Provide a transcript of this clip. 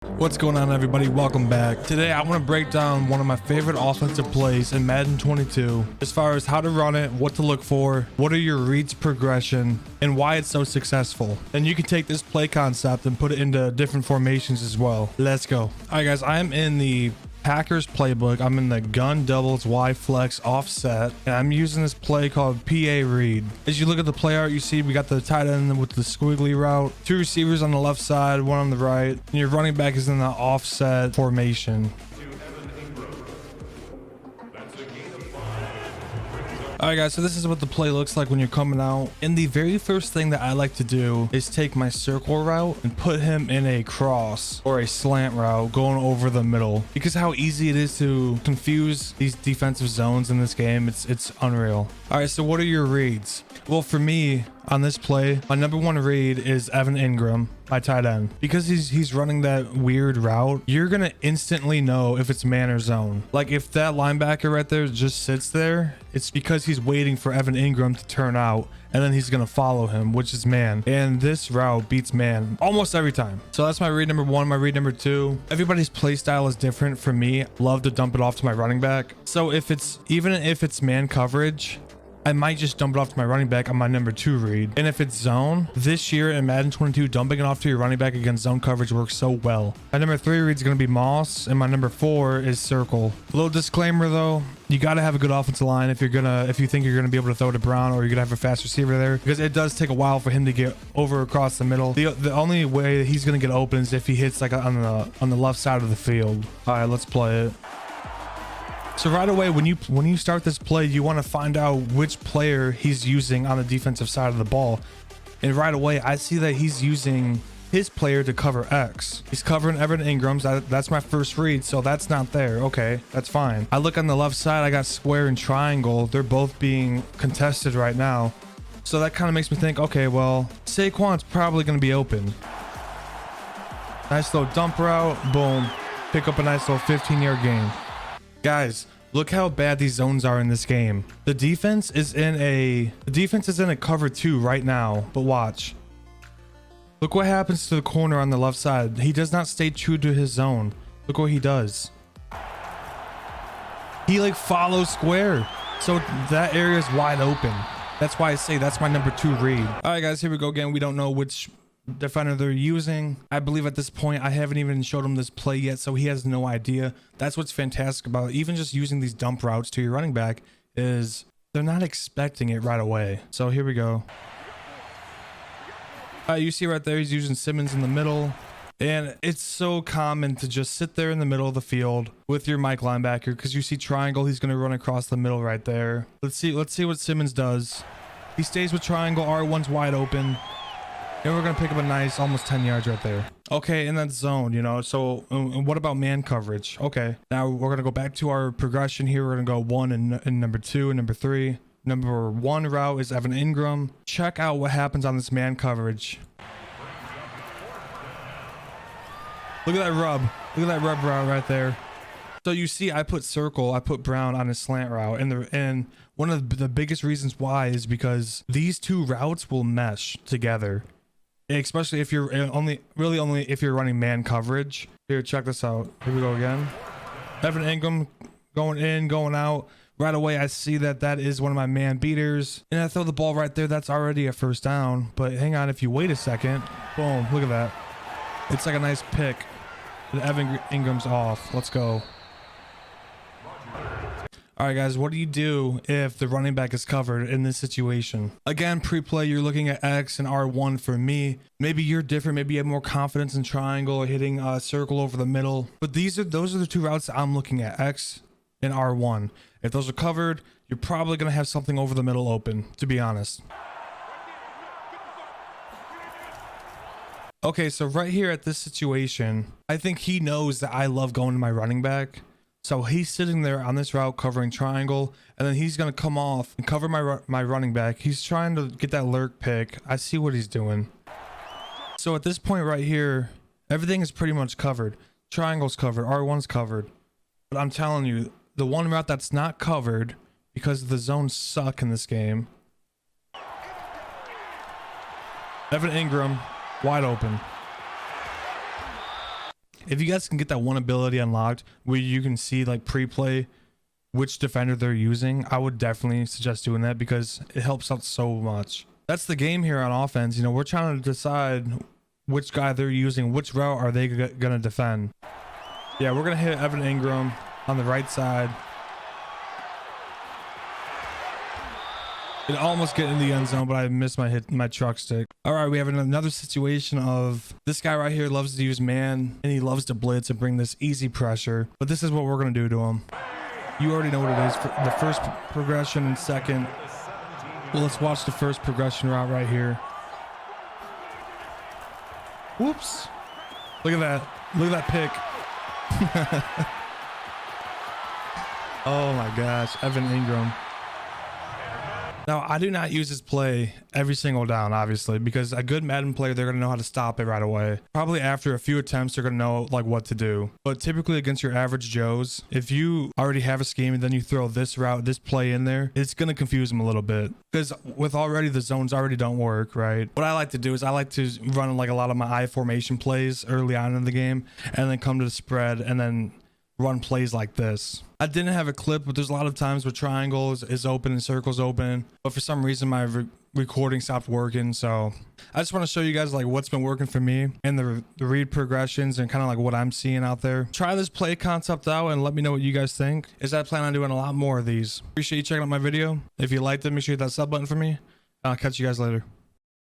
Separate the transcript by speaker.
Speaker 1: What's going on, everybody? Welcome back. Today I want to break down one of my favorite offensive plays in Madden 22 as far as how to run it, what to look for, what are your reads progression, and why it's so successful. And you can take this play concept and put it into different formations as well. Let's go. All right, guys, I am in the Packers playbook. I'm in the gun doubles Y flex offset, and I'm using this play called PA read. As you look at the play art, you see we got the tight end with the squiggly route, two receivers on the left side, one on the right, and your running back is in the offset formation. All right, guys, so this is what the play looks like when you're coming out. And the very first thing that I like to do is take my circle route and put him in a cross or a slant route going over the middle, because how easy it is to confuse these defensive zones in this game. It's unreal. All right, so what are your reads? Well, for me on this play, my number one read is Evan Ingram, my tight end. Because he's running that weird route, you're gonna instantly know if it's man or zone. Like if that linebacker right there just sits there, it's because he's waiting for Evan Ingram to turn out, and then he's gonna follow him, which is man. And this route beats man almost every time. So that's my read number one. My read number two, everybody's play style is different. For me, love to dump it off to my running back. So even if it's man coverage, I might just dump it off to my running back on my number two read. And if it's zone, this year in Madden 22, dumping it off to your running back against zone coverage works so well. My number three read is going to be Moss, and my number four is circle. A little disclaimer though, you got to have a good offensive line if you think you're going to be able to throw to Brown, or you're going to have a fast receiver there, because it does take a while for him to get over across the middle. The only way that he's going to get open is if he hits like on the left side of the field. All right, let's play it. So right away, when you start this play, you want to find out which player he's using on the defensive side of the ball. And right away, I see that he's using his player to cover X. He's covering Evan Ingram's. That's my first read, so that's not there. Okay, that's fine. I look on the left side, I got square and triangle. They're both being contested right now. So that kind of makes me think, okay, well, Saquon's probably going to be open. Nice little dump route, boom. Pick up a nice little 15-yard gain. Guys, look how bad these zones are in this game. The defense is in a cover two right now, but watch. Look what happens to the corner on the left side. He does not stay true to his zone. Look what he does. He like follows square. So that area is wide open. That's why I say that's my number two read. All right, guys, here we go again. We don't know which defender they're using. I believe at this point I haven't even showed him this play yet, so he has no idea. That's what's fantastic about even just using these dump routes to your running back, is they're not expecting it right away. So here we go. You see right there, he's using Simmons in the middle, and it's so common to just sit there in the middle of the field with your Mike linebacker, because you see triangle, he's going to run across the middle right there. Let's see what Simmons does. He stays with triangle, R1's wide open, and we're going to pick up a nice almost 10 yards right there. Okay, in that zone, you know, so what about man coverage? Okay, now we're going to go back to our progression here. We're going to go one and number two and number three. Number one route is Evan Ingram. Check out what happens on this man coverage. Look at that rub. Look at that rub route right there. So you see, I put circle, I put Brown on a slant route, and one of the biggest reasons why is because these two routes will mesh together. Especially if you're only if you're running man coverage. Here, check this out. Here we go again. Evan Ingram going in, going out. Right away, I see that is one of my man beaters. And I throw the ball right there. That's already a first down. But hang on, if you wait a second, boom, look at that. It's like a nice pick. And Evan Ingram's off. Let's go. All right, guys, what do you do if the running back is covered in this situation? Again, pre-play, you're looking at X and R1 for me. Maybe you're different. Maybe you have more confidence in triangle or hitting a circle over the middle. But those are the two routes that I'm looking at, X and R1. If those are covered, you're probably going to have something over the middle open, to be honest. Okay, so right here at this situation, I think he knows that I love going to my running back. So he's sitting there on this route covering triangle, and then he's going to come off and cover my running back. He's trying to get that lurk pick. I see what he's doing. So at this point right here, everything is pretty much covered. Triangle's covered, R1's covered. But I'm telling you, the one route that's not covered, because the zones suck in this game. Evan Ingram, wide open. If you guys can get that one ability unlocked where you can see like pre-play which defender they're using, I would definitely suggest doing that because it helps out so much. That's the game here on offense. You know, we're trying to decide which guy they're using, which route are they gonna defend. Yeah, we're gonna hit Evan Ingram on the right side. It almost get in the end zone, but I missed my truck stick. All right, we have another situation of this guy right here loves to use man and he loves to blitz and bring this easy pressure, but this is what we're gonna do to him. You already know what it is. For the first progression and second. Well, let's watch the first progression route right here. Whoops. Look at that. Look at that pick. Oh my gosh, Evan Ingram. Now, I do not use this play every single down, obviously, because a good Madden player, they're going to know how to stop it right away. Probably after a few attempts, they're going to know like what to do. But typically against your average Joes, if you already have a scheme and then you throw this route, this play in there, it's going to confuse them a little bit. Because with already the zones already don't work, right? What I like to do is I like to run like a lot of my I formation plays early on in the game and then come to the spread and then run plays like this. I didn't have a clip, but there's a lot of times where triangle is open and circle's open, but for some reason my recording stopped working. So I just want to show you guys like what's been working for me and the read progressions and kind of like what I'm seeing out there. Try this play concept out and let me know what you guys think. Is I plan on doing a lot more of these. Appreciate you checking out my video. If you liked it, make sure you hit that sub button for me. I'll catch you guys later.